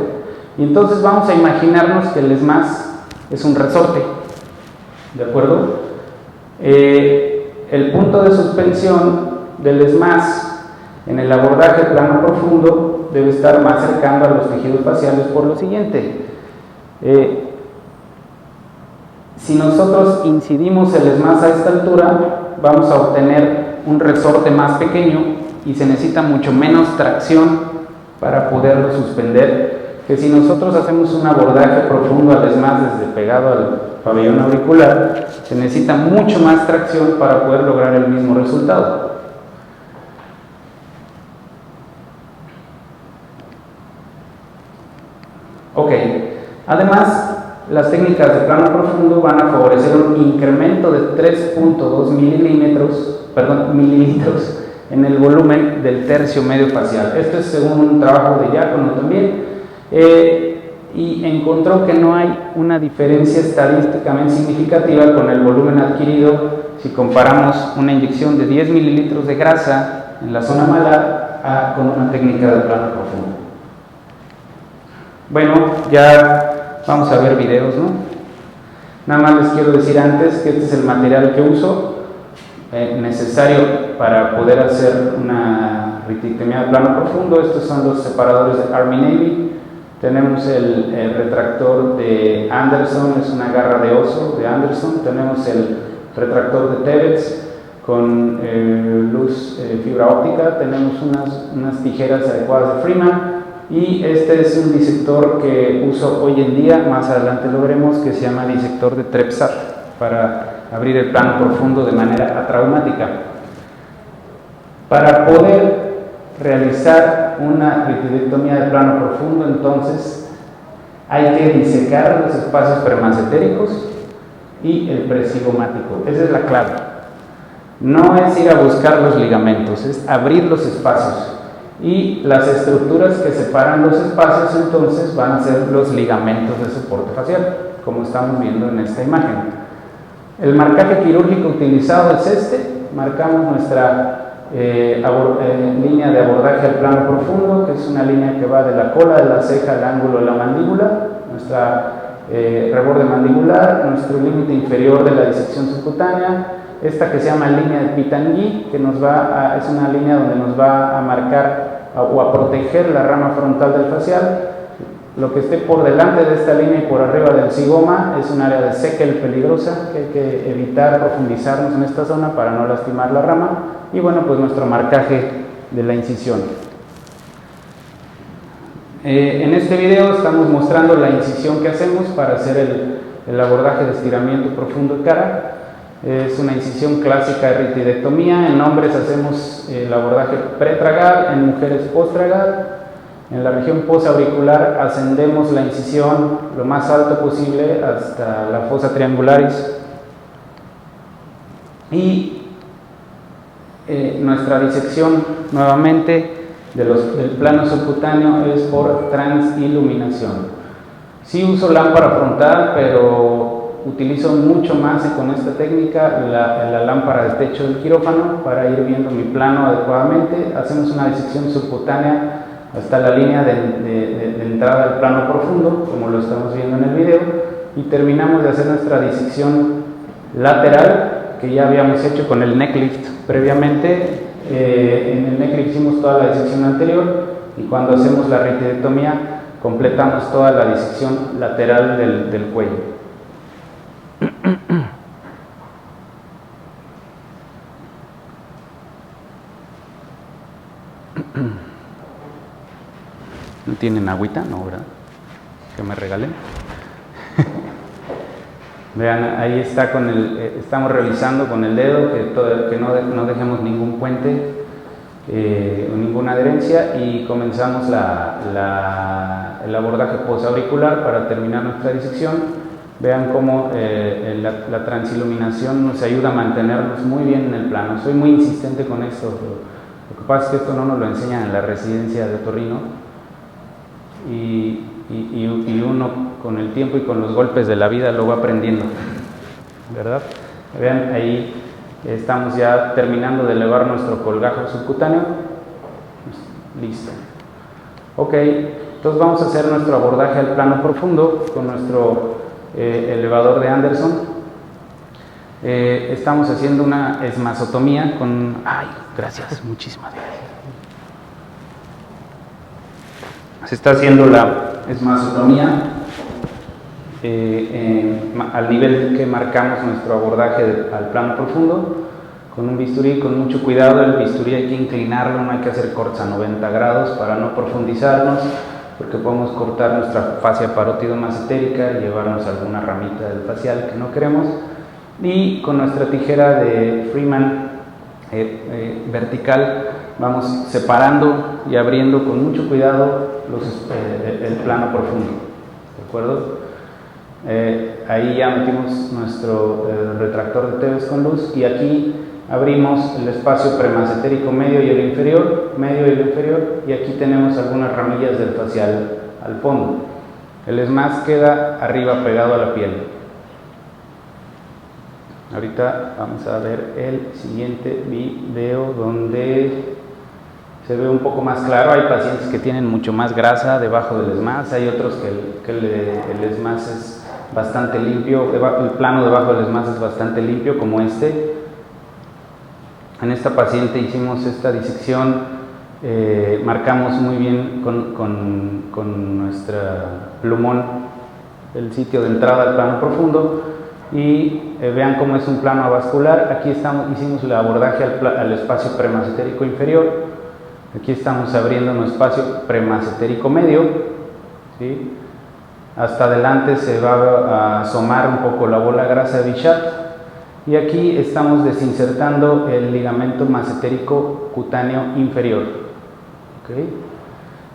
Y entonces vamos a imaginarnos que el SMAS es un resorte, ¿de acuerdo? El punto de suspensión del SMAS en el abordaje plano profundo debe estar más cercano a los tejidos faciales por lo siguiente. Si nosotros incidimos el SMAS a esta altura, vamos a obtener un resorte más pequeño y se necesita mucho menos tracción para poderlo suspender que si nosotros hacemos un abordaje profundo al SMAS desde pegado al pabellón auricular. Se necesita mucho más tracción para poder lograr el mismo resultado. Ok, además, las técnicas de plano profundo van a favorecer un incremento de 3.2 mililitros en el volumen del tercio medio facial. Esto es según un trabajo de Giacono también, y encontró que no hay una diferencia estadísticamente significativa con el volumen adquirido si comparamos una inyección de 10 mililitros de grasa en la zona malar con una técnica de plano profundo. Bueno, ya vamos a ver videos, ¿no? Nada más les quiero decir antes que este es el material que uso necesario para poder hacer una ritidectomía de plano profundo. Estos son los separadores de Army Navy. Tenemos el retractor de Anderson, es una garra de oso de Anderson. Tenemos el retractor de Tevetz con luz fibra óptica. Tenemos unas tijeras adecuadas de Freeman. Y este es un disector que uso hoy en día, más adelante lo veremos, que se llama disector de Trepsat, para abrir el plano profundo de manera atraumática. Para poder realizar una ritidectomía de plano profundo, entonces hay que disecar los espacios premacetéricos y el precigomático. Esa es la clave. No es ir a buscar los ligamentos, es abrir los espacios. Y las estructuras que separan los espacios entonces van a ser los ligamentos de soporte facial, como estamos viendo en esta imagen. El marcaje quirúrgico utilizado es este. Marcamos nuestra línea de abordaje al plano profundo, que es una línea que va de la cola de la ceja al ángulo de la mandíbula, nuestra reborde mandibular, nuestro límite inferior de la disección subcutánea. Esta que se llama línea de Pitangui, que es una línea donde nos va a marcar o a proteger la rama frontal del facial. Lo que esté por delante de esta línea y por arriba del zigoma es un área de Seckel peligrosa, que hay que evitar profundizarnos en esta zona para no lastimar la rama. Y bueno, pues nuestro marcaje de la incisión. En este video estamos mostrando la incisión que hacemos para hacer el abordaje de estiramiento profundo de cara. Es una incisión clásica de ritidectomía. En hombres hacemos el abordaje pretragal, en mujeres posttragal. En la región posauricular ascendemos la incisión lo más alto posible hasta la fosa triangularis. Y nuestra disección nuevamente del plano subcutáneo es por transiluminación. Sí uso lámpara frontal, pero utilizo mucho más con esta técnica la lámpara de techo del quirófano para ir viendo mi plano adecuadamente. Hacemos una disección subcutánea hasta la línea del entrada al plano profundo, como lo estamos viendo en el video, y terminamos de hacer nuestra disección lateral, que ya habíamos hecho con el neck lift previamente. En el neck lift hicimos toda la disección anterior, y cuando hacemos la retidectomía completamos toda la disección lateral del cuello. ¿No tienen agüita? No, ¿verdad? Que me regalen. Vean, ahí está con estamos revisando con el dedo que no dejemos ningún puente o ninguna adherencia, y comenzamos el abordaje posauricular para terminar nuestra disección. Vean cómo la transiluminación nos ayuda a mantenernos muy bien en el plano. Soy muy insistente con esto. Lo que pasa es que esto no nos lo enseñan en la residencia de otorrino, y uno con el tiempo y con los golpes de la vida lo va aprendiendo, ¿verdad? Vean, ahí estamos ya terminando de elevar nuestro colgajo subcutáneo. Listo. Ok, entonces vamos a hacer nuestro abordaje al plano profundo con nuestro elevador de Anderson. Estamos haciendo una esmazotomía con... ¡Ay, gracias! Muchísimas gracias. Se está haciendo la esmazotomía al nivel que marcamos nuestro abordaje al plano profundo, con un bisturí, con mucho cuidado. El bisturí hay que inclinarlo, no hay que hacer cortes a 90 grados para no profundizarnos, porque podemos cortar nuestra fascia parótido-massetérica y llevarnos alguna ramita del facial que no queremos. Y con nuestra tijera de Freeman vertical vamos separando y abriendo con mucho cuidado el plano profundo, ¿de acuerdo? Ahí ya metimos nuestro retractor de Tevez con luz, y aquí abrimos el espacio premassetérico medio y el inferior, y aquí tenemos algunas ramillas del facial al fondo. El esmaz queda arriba pegado a la piel. Ahorita vamos a ver el siguiente video donde se ve un poco más claro. Hay pacientes que tienen mucho más grasa debajo del esmaz, hay otros que el esmaz es bastante limpio, el plano debajo del esmaz es bastante limpio, como este. En esta paciente hicimos esta disección, marcamos muy bien con nuestra plumón el sitio de entrada al plano profundo, y vean cómo es un plano avascular. Aquí hicimos el abordaje al espacio premassetérico inferior. Aquí estamos abriendo un espacio premassetérico medio, ¿sí? Hasta adelante se va a asomar un poco la bola grasa de Bichat, y aquí estamos desinsertando el ligamento massetérico cutáneo inferior. ¿Okay?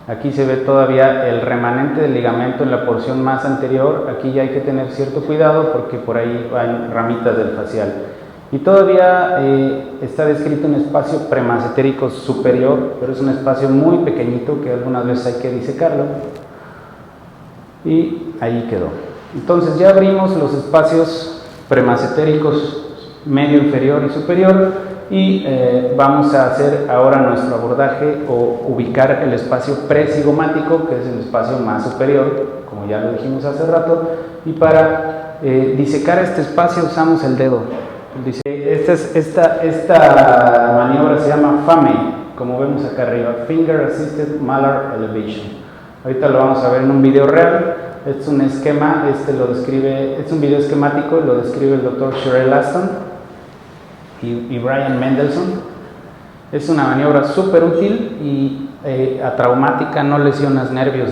Aquí se ve todavía el remanente del ligamento en la porción más anterior. Aquí ya hay que tener cierto cuidado porque por ahí van ramitas del facial. Y todavía está descrito un espacio premassetérico superior, pero es un espacio muy pequeñito que algunas veces hay que disecarlo. Y ahí quedó. Entonces ya abrimos los espacios premassetéricos medio, inferior y superior, y vamos a hacer ahora nuestro abordaje o ubicar el espacio presigomático, que es el espacio más superior, como ya lo dijimos hace rato, y para disecar este espacio usamos el dedo. Esta maniobra se llama FAME, como vemos acá arriba, Finger Assisted Malar Elevation. Ahorita lo vamos a ver en un video real. Es un esquema, es un video esquemático, lo describe el doctor Sherelle Aston y Brian Mendelson. Es una maniobra súper útil y atraumática, no lesionas nervios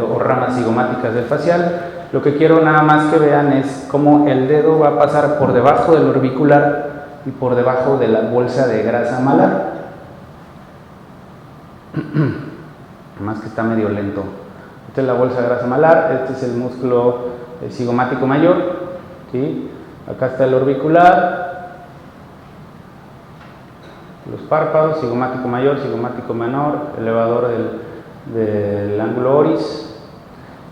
o ramas cigomáticas del facial. Lo que quiero nada más que vean es cómo el dedo va a pasar por debajo del orbicular y por debajo de la bolsa de grasa malar. Más que está medio lento. Esta es la bolsa de grasa malar, este es el músculo cigomático mayor, ¿sí? Acá está el orbicular, los párpados, cigomático mayor, cigomático menor, elevador del ángulo oris.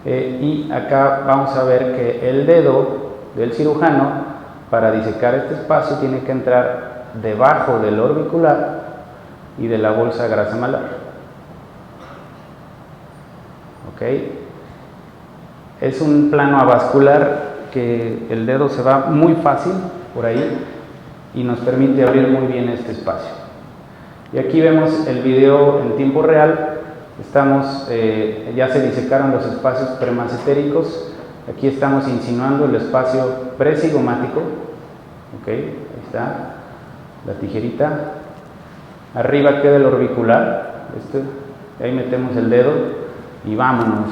Y acá vamos a ver que el dedo del cirujano, para disecar este espacio, tiene que entrar debajo del orbicular y de la bolsa de grasa malar. ¿ok? Es un plano avascular que el dedo se va muy fácil por ahí y nos permite abrir muy bien este espacio. Y aquí vemos el video en tiempo real. Ya se disecaron los espacios premasentéricos. Aquí estamos insinuando el espacio precigomático. Ok, ahí está la tijerita. Arriba queda el orbicular. Ahí metemos el dedo y vámonos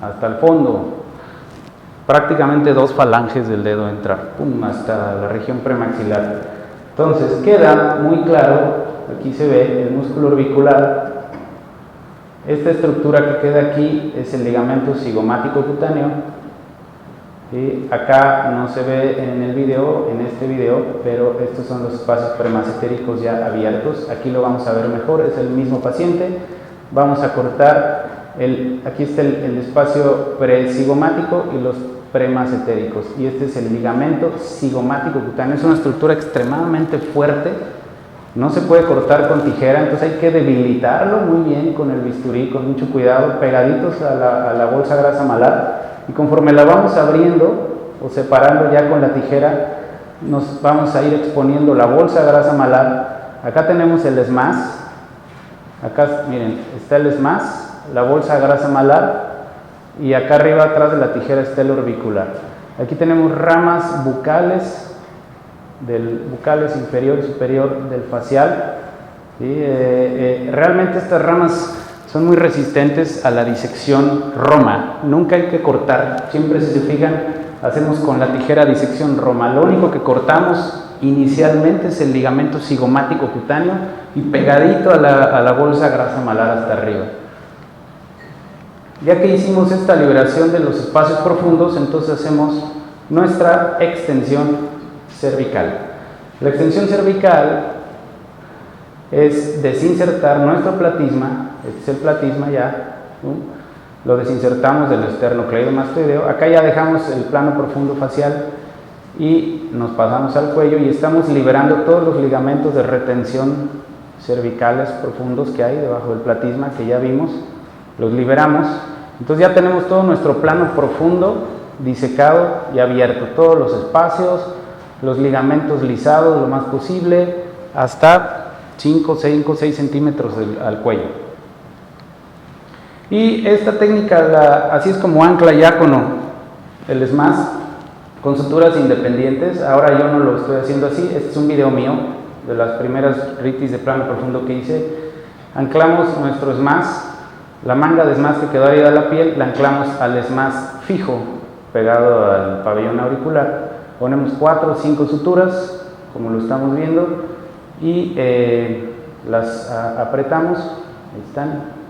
hasta el fondo. Prácticamente 2 falanges del dedo entrar, pum, hasta la región premaxilar. Entonces queda muy claro, aquí se ve el músculo orbicular. Esta estructura que queda aquí es el ligamento cigomático cutáneo. ¿Sí? Acá no se ve en el video, en este video, pero estos son los espacios premasentéricos ya abiertos. Aquí lo vamos a ver mejor, es el mismo paciente. Vamos a cortar, aquí está el espacio precigomático y los premasentéricos, y este es el ligamento cigomático cutáneo. Es una estructura extremadamente fuerte, no se puede cortar con tijera, entonces hay que debilitarlo muy bien con el bisturí, con mucho cuidado, pegaditos a la bolsa grasa malar, y conforme la vamos abriendo o separando ya con la tijera, nos vamos a ir exponiendo la bolsa grasa malar. Acá tenemos el ESMAS, acá miren, está el ESMAS, la bolsa grasa malar, y acá arriba atrás de la tijera está el orbicular. Aquí tenemos ramas bucales, bucales inferior y superior del facial. ¿Sí? Realmente estas ramas son muy resistentes a la disección roma. Nunca hay que cortar, siempre, si se fijan, hacemos con la tijera disección roma. Lo único que cortamos inicialmente es el ligamento cigomático cutáneo y pegadito a la bolsa grasa malar hasta arriba. Ya que hicimos esta liberación de los espacios profundos, entonces hacemos nuestra extensión cervical. La extensión cervical es desinsertar nuestro platisma. Este es el platisma ya, ¿no? Lo desinsertamos del esternocleidomastoideo. Acá ya dejamos el plano profundo facial y nos pasamos al cuello y estamos liberando todos los ligamentos de retención cervicales profundos que hay debajo del platisma, que ya vimos. Los liberamos. Entonces ya tenemos todo nuestro plano profundo disecado y abierto, todos los espacios, los ligamentos lisados lo más posible, hasta 6 centímetros al cuello. Y esta técnica, así es como ancla Diácono el ESMAS, con suturas independientes. Ahora yo no lo estoy haciendo así, este es un video mío de las primeras ritis de plano profundo que hice. Anclamos nuestro ESMAS. La manga de ESMAS que quedó arriba de la piel la anclamos al ESMAS fijo, pegado al pabellón auricular. Ponemos 4 o 5 suturas, como lo estamos viendo, y las apretamos. Ahí están.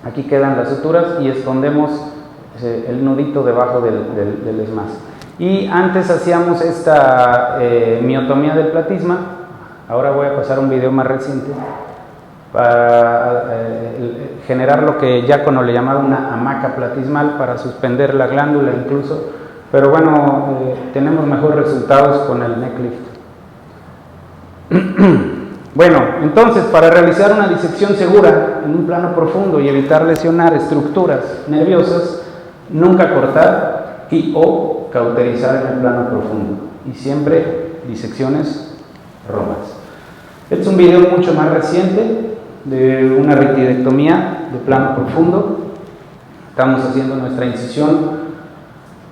Aquí quedan las suturas y escondemos el nudito debajo del ESMAS. Y antes hacíamos esta miotomía del platisma. Ahora voy a pasar a un video más reciente para generar lo que Diácono le llamaba una hamaca platismal, para suspender la glándula incluso, pero bueno, tenemos mejores resultados con el neck lift. Bueno, entonces, para realizar una disección segura en un plano profundo y evitar lesionar estructuras nerviosas, nunca cortar o cauterizar en el plano profundo, y siempre disecciones romas. Este es un video mucho más reciente de una ritidectomía de plano profundo. Estamos haciendo nuestra incisión,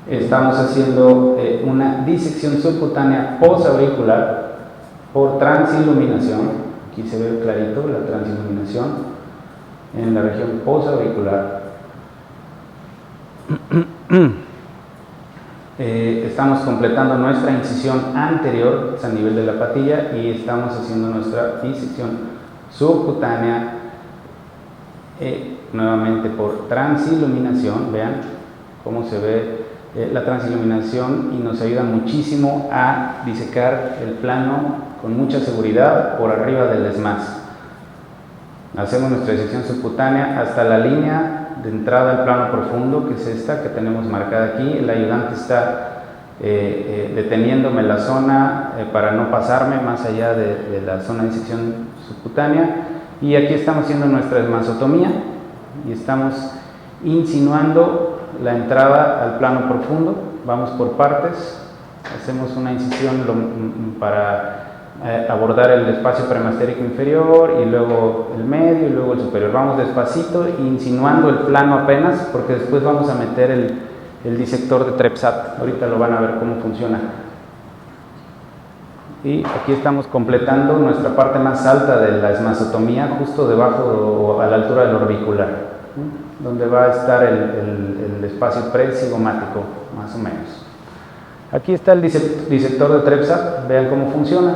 estamos haciendo una disección subcutánea posauricular por transiluminación. Aquí se ve clarito la transiluminación en la región posauricular. Estamos completando nuestra incisión anterior a nivel de la patilla y estamos haciendo nuestra disección subcutánea nuevamente por transiluminación. Vean cómo se ve la transiluminación y nos ayuda muchísimo a disecar el plano con mucha seguridad por arriba del ESMAS. Hacemos nuestra disección subcutánea hasta la línea de entrada al plano profundo, que es esta que tenemos marcada aquí. El ayudante está deteniéndome la zona para no pasarme más allá de la zona de disección subcutánea, y aquí estamos haciendo nuestra esmazotomía y estamos insinuando la entrada al plano profundo. Vamos por partes, hacemos una incisión para abordar el espacio premasterico inferior y luego el medio y luego el superior. Vamos despacito, insinuando el plano apenas, porque después vamos a meter el disector de Trepsat. Ahorita lo van a ver cómo funciona. Y aquí estamos completando nuestra parte más alta de la esmazotomía, justo debajo o a la altura del orbicular, donde va a estar el espacio precigomático, más o menos. Aquí está el disector de Trepsat, vean cómo funciona.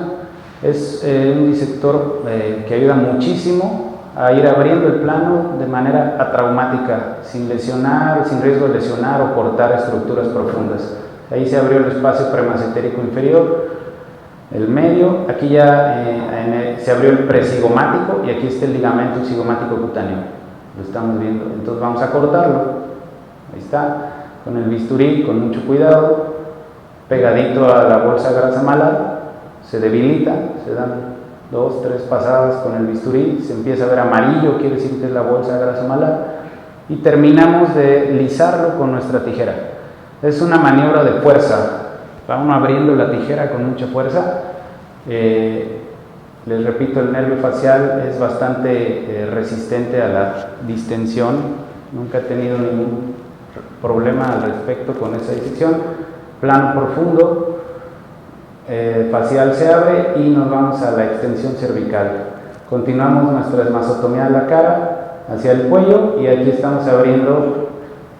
Es un disector que ayuda muchísimo a ir abriendo el plano de manera atraumática, sin lesionar, sin riesgo de lesionar o cortar estructuras profundas. Ahí se abrió el espacio premasentérico inferior, el medio, aquí ya se abrió el precigomático y aquí está el ligamento cigomático cutáneo. Lo estamos viendo, entonces vamos a cortarlo. Ahí está, con el bisturí, con mucho cuidado, pegadito a la bolsa grasa malar, se debilita, se dan 2, 3 pasadas con el bisturí, se empieza a ver amarillo, quiere decir que es la bolsa grasa malar, y terminamos de lisarlo con nuestra tijera. Es una maniobra de fuerza, va uno abriendo la tijera con mucha fuerza. Les repito, el nervio facial es bastante resistente a la distensión, nunca he tenido ningún problema al respecto con esa disección. Plano profundo, facial se abre y nos vamos a la extensión cervical. Continuamos nuestra esmazotomía de la cara hacia el cuello y aquí estamos abriendo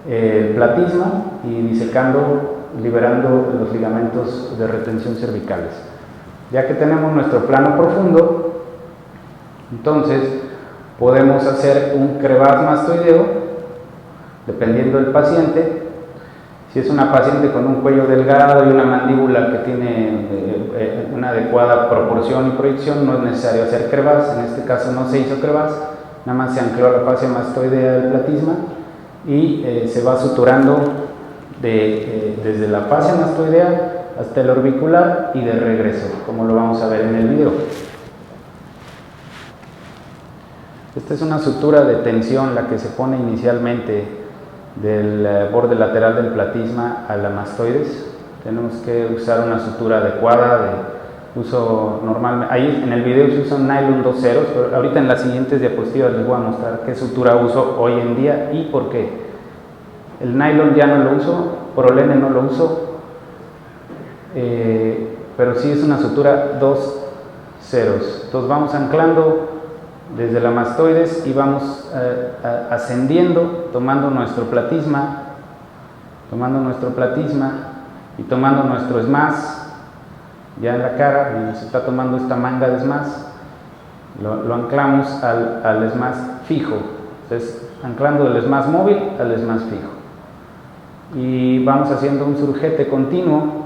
el platisma y disecando, liberando los ligamentos de retención cervicales. Ya que tenemos nuestro plano profundo, entonces podemos hacer un crevasse mastoideo dependiendo del paciente. Si es una paciente con un cuello delgado y una mandíbula que tiene una adecuada proporción y proyección, no es necesario hacer crevasse. En este caso no se hizo crevasse, nada más se ancló la fascia mastoidea del platisma y se va suturando desde la fascia mastoidea hasta el orbicular y de regreso, como lo vamos a ver en el video. Esta es una sutura de tensión, la que se pone inicialmente del borde lateral del platisma a la mastoides. Tenemos que usar una sutura adecuada, de uso normal. Ahí en el video se usa un nylon 2 ceros, pero ahorita en las siguientes diapositivas les voy a mostrar qué sutura uso hoy en día y por qué. El nylon ya no lo uso, Prolene no lo uso, pero sí es una sutura 2 ceros. Entonces vamos anclando desde la mastoides y vamos ascendiendo, tomando nuestro platisma y tomando nuestro SMAS ya en la cara, y se está tomando esta manga de SMAS, lo anclamos al SMAS fijo. Entonces anclando del SMAS móvil al SMAS fijo y vamos haciendo un surjete continuo,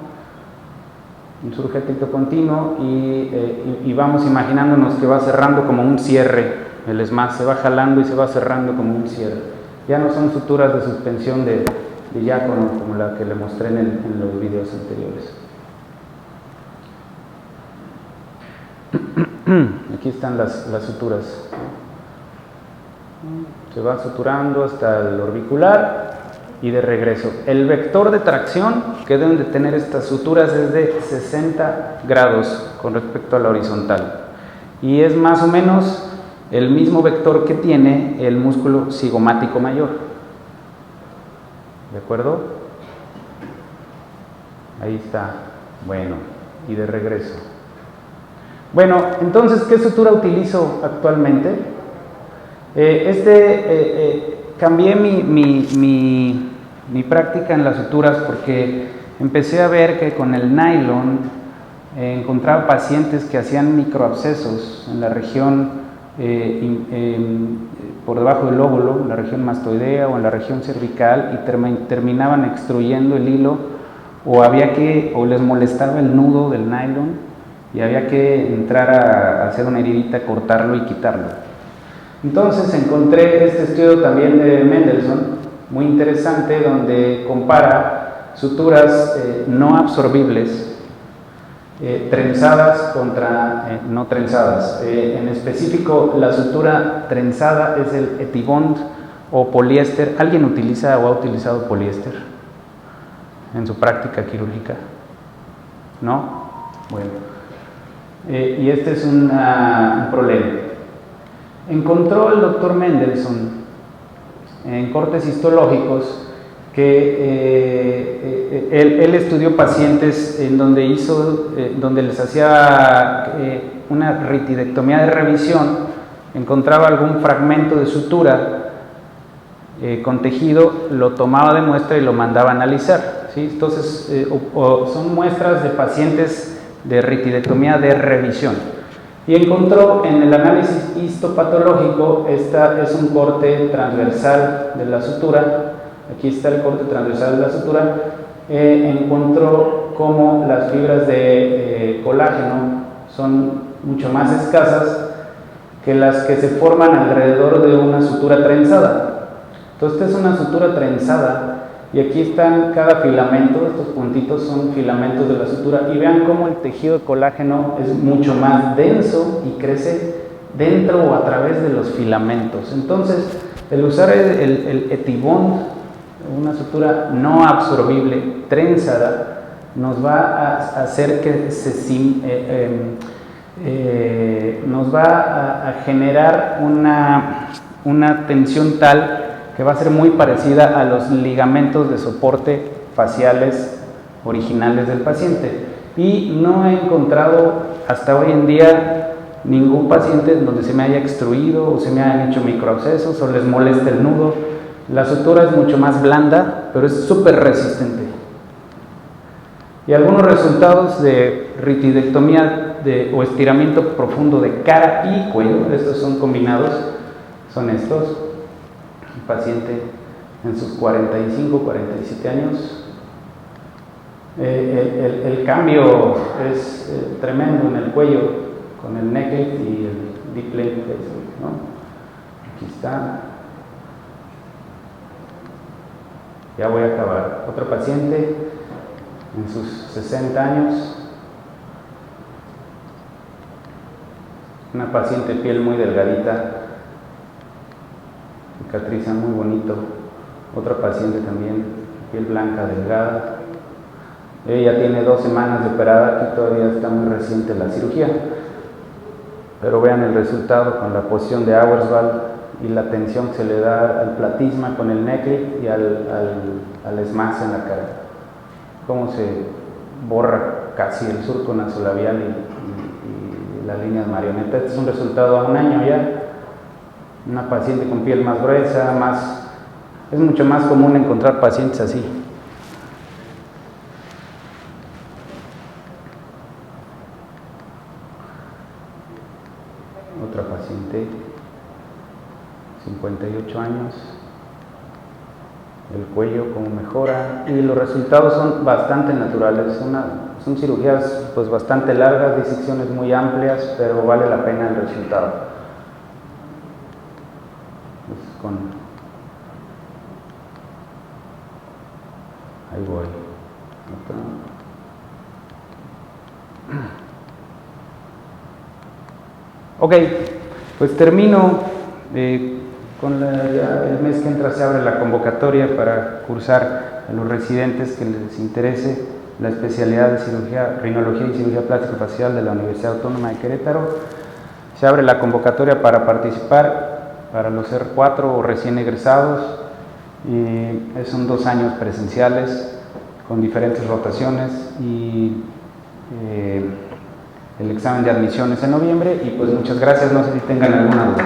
un surjetito continuo y vamos imaginándonos que va cerrando como un cierre. El SMAS se va jalando y se va cerrando como un cierre. Ya no son suturas de suspensión de diácono como la que le mostré en los videos anteriores. Aquí están las suturas. Se va suturando hasta el orbicular y de regreso. El vector de tracción que deben de tener estas suturas es de 60 grados con respecto a la horizontal y es más o menos el mismo vector que tiene el músculo cigomático mayor. ¿De acuerdo? Ahí está. Bueno, y de regreso. Bueno, entonces, ¿qué sutura utilizo actualmente? Cambié mi práctica en las suturas porque empecé a ver que con el nylon encontraba pacientes que hacían microabscesos en la región por debajo del óvulo, en la región mastoidea o en la región cervical, y terminaban extruyendo el hilo, o les molestaba el nudo del nylon y había que entrar a hacer una heridita, cortarlo y quitarlo. Entonces encontré este estudio también de Mendelssohn, muy interesante, donde compara suturas no absorbibles trenzadas contra no trenzadas. En específico, la sutura trenzada es el Eti-Bond o poliéster. ¿Alguien utiliza o ha utilizado poliéster en su práctica quirúrgica? ¿No? Bueno. Y este es un problema. Encontró el doctor Mendelssohn en cortes histológicos que él estudió pacientes en donde donde les hacía una ritidectomía de revisión, encontraba algún fragmento de sutura con tejido, lo tomaba de muestra y lo mandaba a analizar, ¿sí? Entonces son muestras de pacientes de ritidectomía de revisión, y encontró en el análisis histopatológico, esta es un corte transversal de la sutura. Aquí está el corte transversal de la sutura. Encontró cómo las fibras de colágeno son mucho más escasas que las que se forman alrededor de una sutura trenzada. Entonces, esta es una sutura trenzada y aquí están cada filamento, estos puntitos son filamentos de la sutura, y vean cómo el tejido de colágeno es mucho más denso y crece dentro o a través de los filamentos. Entonces, el usar el Eti-Bond, una sutura no absorbible trenzada, nos va a hacer que nos va a generar una tensión tal que va a ser muy parecida a los ligamentos de soporte faciales originales del paciente. Y no he encontrado hasta hoy en día ningún paciente donde se me haya extruido o se me hayan hecho microabscesos o les moleste el nudo. La sutura es mucho más blanda, pero es súper resistente. Y algunos resultados de ritidectomía o estiramiento profundo de cara y cuello, estos son combinados, son estos. Un paciente en sus 45, 47 años. El cambio es tremendo en el cuello con el necklet y el deep plane placement, ¿no? Aquí está. Ya voy a acabar. Otro paciente en sus 60 años. Una paciente piel muy delgadita, cicatriza muy bonito. Otra paciente también, piel blanca, delgada. Ella tiene 2 semanas de operada, aquí todavía está muy reciente la cirugía. Pero vean el resultado con la posición de Auerswald y la tensión que se le da al platisma con el necklet y al SMAS en la cara. Cómo se borra casi el surco nasolabial y las líneas marioneta. Este es un resultado a 1 año ya. Una paciente con piel más gruesa, es mucho más común encontrar pacientes así. Otra paciente, 58 años, el cuello como mejora, y los resultados son bastante naturales. Son cirugías pues bastante largas, disecciones muy amplias, pero vale la pena el resultado. Ahí voy. Ok, pues termino con el mes que entra se abre la convocatoria para cursar a los residentes que les interese la especialidad de cirugía, rinología y cirugía plástica facial de la Universidad Autónoma de Querétaro. Se abre la convocatoria para participar para los R4 o recién egresados, y son 2 años presenciales con diferentes rotaciones, y el examen de admisión es en noviembre. Y pues muchas gracias, no sé si tengan alguna duda.